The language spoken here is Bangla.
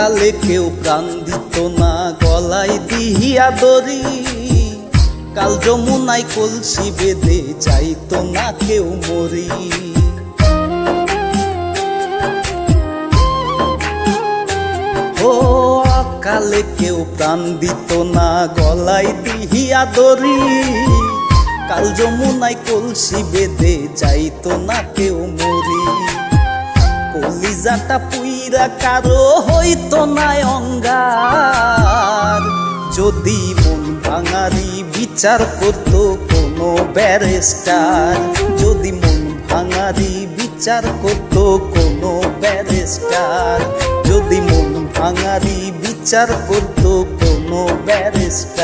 অকালে কেউ প্রাণ দিত না গলায় দিহিয়া দড়ি, কাল যমুনায় কলসি বেঁধে যাইতো না কেউ মরি। ও অকালে কেউ প্রাণ দিত না গলায় দিহিয়া দড়ি, কাল যমুনায় কলসি বেঁধে যাইতো না কেউ মরি। কলিজাটা পুইরা কারো হইতো না অঙ্গার, যদি মন ভাঙারি বিচার করতো কোনো ব্যারিস্টার, যদি মন ভাঙারি বিচার করতো কোনো ব্যারিস্টার, যদি মন ভাঙারি বিচার করতো কোনো ব্যারিস্টার।